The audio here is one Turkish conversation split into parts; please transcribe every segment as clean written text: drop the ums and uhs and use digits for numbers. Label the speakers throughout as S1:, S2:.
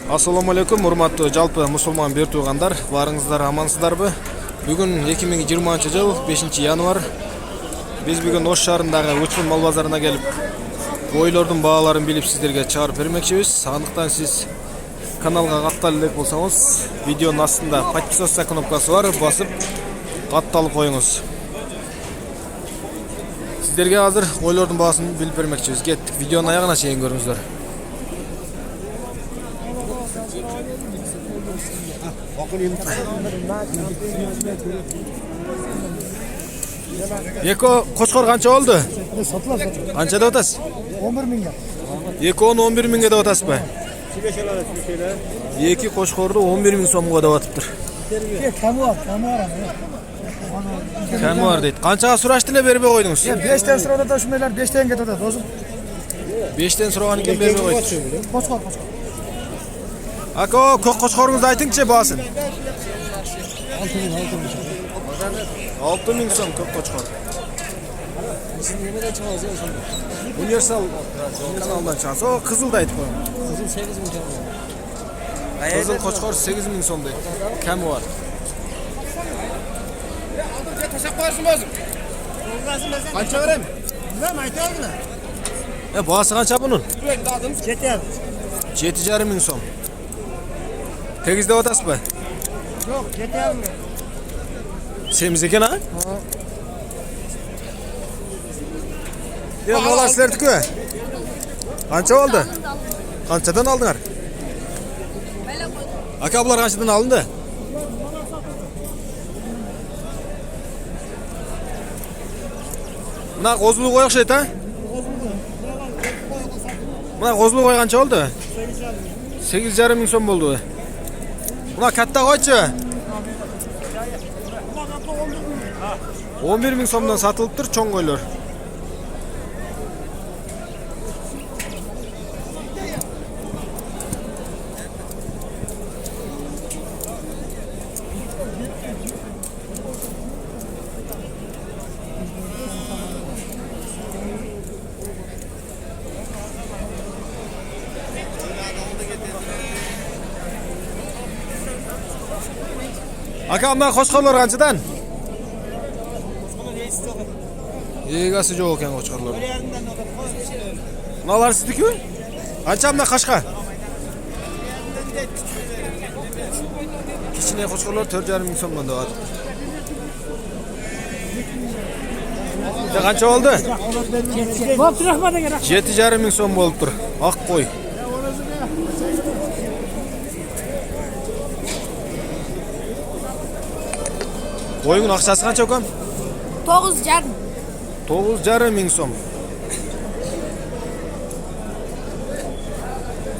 S1: Assalamu alaikum, урматтуу жалпы мусулман бер туугандар, барыңыздар амансыздарбы? Бүгүн 2020 жыл 5 январ. Биз бүгүн Ош шаарындагы Учун мал базарына келип, койлордун бааларын билип сиздерге чыгарып бермекчибиз. Андыктан сиз каналга катталып элек болсоңуз, видеонун астында подписаться кнопкасы бар, басып катталып коюңуз. Сиздерге азыр койлордун баасын билип бермекчибиз. Кеттик, видеонун аягына чейин көрүңүздөр. Эко кошкор канча болду? Канча деп атасыз?
S2: 11 миңге.
S1: Экону 11 миңге деп атасызбы? Эки кошкорду 11 миң сомго деп атыптыр. Кәмі бар дейт. Канчага сурашты эле бербей койдуңуз?
S2: 5тен сурады да ушундай 5тен кетип атат. Озун.
S1: 5тен сураган экен бербей койду.
S2: Кошкор.
S1: Ако, көк кошкоруңузду айтыңчы баасын. 6 миң сом көк кошкор. Универсалдан чыгасы. О, кызыл да айтып коюң.
S2: Кызыл 8 миң сом.
S1: Кызыл кошкор 8 миң сом дейт. Кәмі бар.
S2: Канча берем? Мен айтайын.
S1: Баасы канча бунун?
S2: 7,5
S1: миң сом. Тегиз деп атасызбы?
S2: Жок, 7,5.
S1: Сemiz eкен, ha? Мала силердики? Канча болду? Канчадан алдыңар? Ака, булар канчадан алынды? Мына козулуу кой окшойт, а? Мына козулуу кой канча болду? 8,5 миң сом болду. Мына катта койчу. 11 миң сомдон сатылыптыр чоң койлор. Aka, мына кошкорлор канчадан? Эгасы жок экен кошкорлор. Мыналар сиздикиби? Канча мына кашка? Кичине кошкорлор 4,5 миң сомдон деп атат. Канча болду? 7,5 миң сом болуптур. Ак кой. Koyun akçası kaç okum?
S3: 9,5.
S1: 9,5 ming so'm.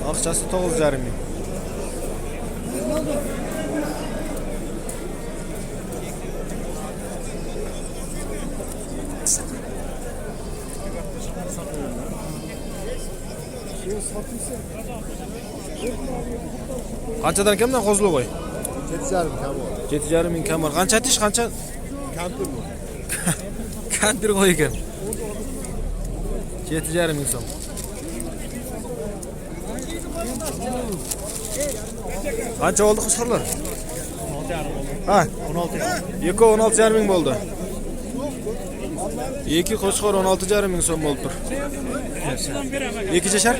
S1: Akçası 9,5 ming. Qanchadan ekan bundan qo'zluq qo'y? 7,5 ming kam var. Qancha atish, qancha? Kampir bu. Kampir qo'y ekan. 7,5 ming so'm. Qancha oldu qo'shqorlar? 16,5 ha, 16. Eko 16,5 ming bo'ldi. Iki qo'shqor 16,5 ming so'm bo'libdir. Ikki jashar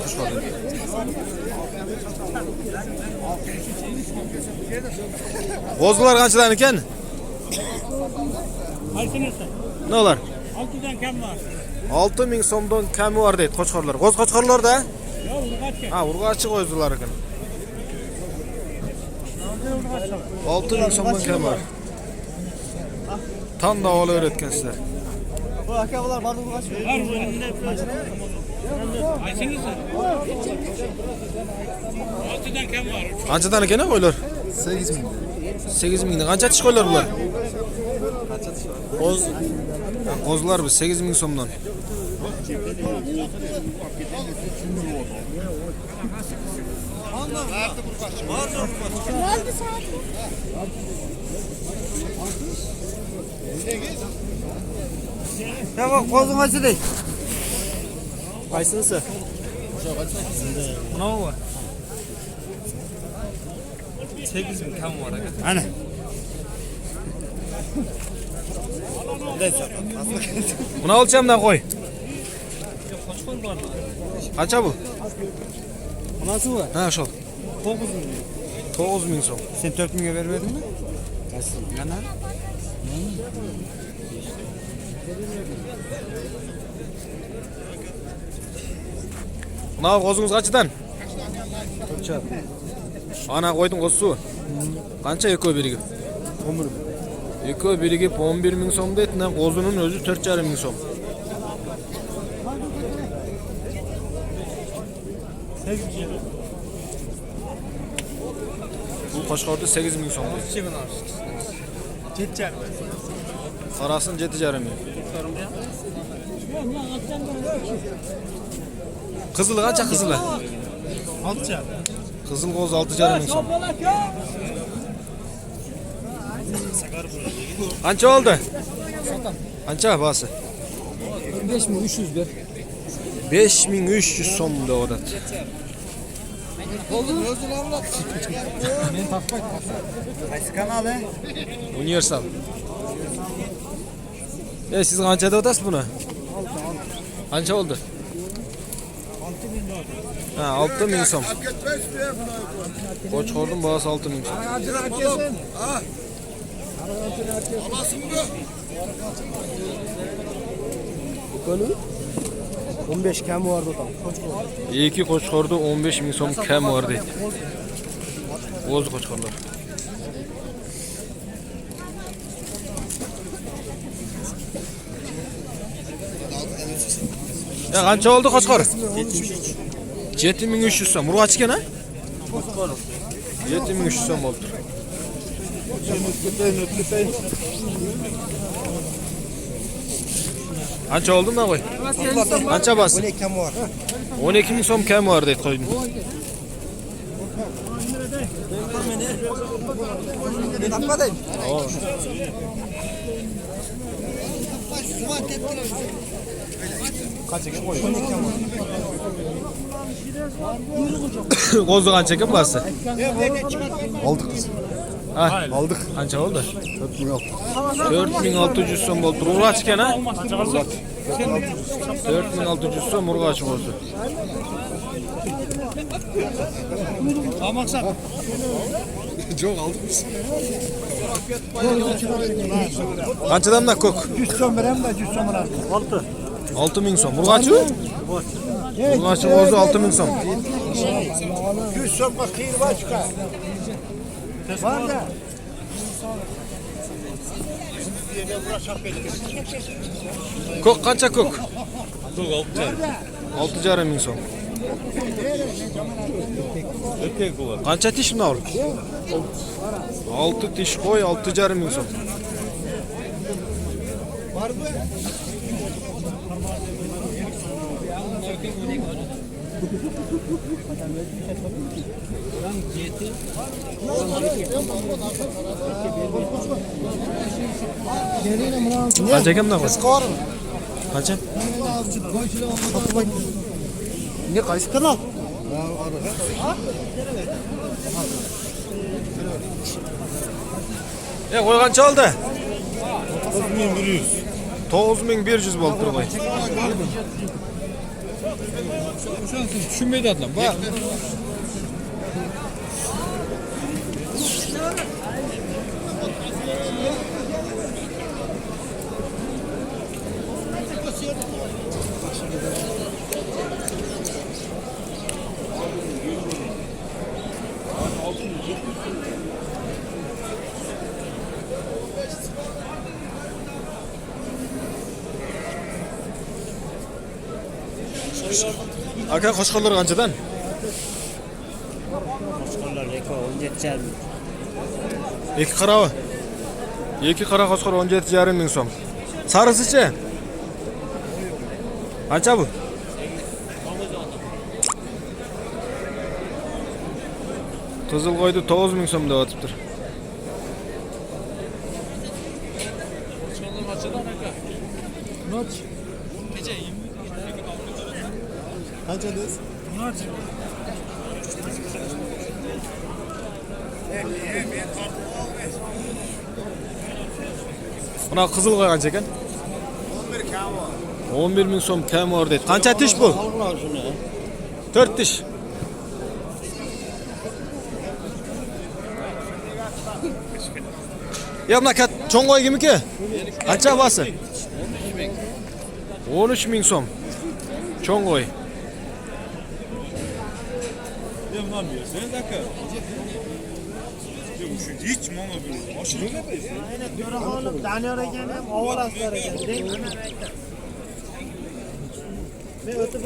S1: qo'shqor. Qo'zlar qanchadan ekan? Ne olar?
S2: 6dan kam var.
S1: 6 ming so'mdan kami var deydi qo'chqorlar. Qo'z qo'chqorlarda?
S2: Yo'q, urg'ochi.
S1: Ha, urg'ochi qo'zlar ekan. 6 ming so'mdan kami var. Tam da ola öğretken sizler.
S2: Bu akalar var urg'ochi. Var o'yinda. Aytsangiz. 6dan kam var.
S1: Qanchadan ekan qo'ylar?
S2: 8 ming.
S1: 8 mingdan. Qancha tish qo'ylar bular? Qo'z. Qo'zlar bu 8 ming so'mdan.
S2: Ya bak kozun açı değil. Kaysınısı?
S3: Mınavı var. 8.000 kam var aka.
S2: Ana.
S1: Buna alacağım da koy.
S3: Qo'chqor bor.
S1: Qancha bu?
S2: Nasıl var?
S1: Ha, şol. 9.000 so'm.
S2: Sen 4.000'e vermedin mi? Yana.
S1: Buna qo'zingiz qanchadan? Ana qo'yding qo'zsu. Qancha ekoy birigi?
S2: 11.
S1: Ekoy birigi 11.000 so'm deydi. Qo'zining o'zi 4.500 so'm. Bu Qo'shqorda 8.000 so'm deydi.
S3: Ketchar.
S1: Qarasin 7.5 ming. Qizili qancha qizili?
S3: 6.5.
S1: Qizil qo'z 6.5 ming so'm. Qancha oldi? Qancha bahsi?
S2: 5300 ver.
S1: 5300 so'm deyapti.
S2: Men takmak. Qaysi kanal he?
S1: Universal. Siz qancha deyotasiz buni? Qancha oldi? 6.000. Ha, 6.000 so'm. Qo'chqorning bahsi 6.000 so'm.
S2: Konu 15 kam vardı tam.
S1: İki Qo'chqorda 15.000 so'm kam var deydi. O'z Qo'chqorlar. Qancha oldi Qo'chqor? 7300 so'm. Urg'ach ekan ha? 7300 so'm oldu. Qancha oldi mana qo'y? Qancha bas?
S2: 12 kam var.
S1: 12.000 so'm kam var deydi qo'yning.
S2: Tapmadın.
S1: Qo'zni qancha ekan basi?
S2: Aldık biz.
S1: Ha,
S2: Aldık.
S1: qancha oldi?
S2: 4.000
S1: 4600 so'm bo'ldi. Urg'ach ekan ha? 4600 so'm urg'ach qo'zi.
S3: Maqsad.
S2: Çok aldık biz.
S1: Qanchadan da ko'k?
S2: 100 so'm verem de 100 so'm alalım.
S1: 6000 so'm. Urg'achi? Urg'achi qo'zi 6000 so'm.
S2: 100 so'mga qiyir var çıkar. Var da.
S1: Ko'k qancha ko'k?
S3: 6.5.
S1: 6.5 so'm. Qancha tish buni ol? 6 tish qo'y 6.5 so'm. Qancha ekan buni? Qancha?
S2: Ne qaysi kanal?
S1: Qo'y qancha oldi?
S2: 9100.
S1: 9100 bo'ldi tur qo'y.
S3: Tushunmaydi adam. Bak.
S1: Aka Qo'chqorlar qanchadan?
S2: Qo'chqorlar eko 17.5 ming.
S1: İki qaravi. İki qara Qo'chqor 17.5 ming so'm. Sarisichi? Qancha bu? Qizil qo'ydi 9000 so'm deb o'tibdir.
S2: Kaç alıyorsun?
S1: Buna kızıl koygancha ekan. 11.000 so'm kam bor deydi. Qancha tish bu? 4 tish. Ya buna kat cho'ng qo'y kimniki? Qancha bahsi? 13.000 so'm. Cho'ng qo'y.
S3: Hiç mama böyle.
S2: Aynen To'raxonov Daniyor ekan ham ovorazlar ekan. Men o'tib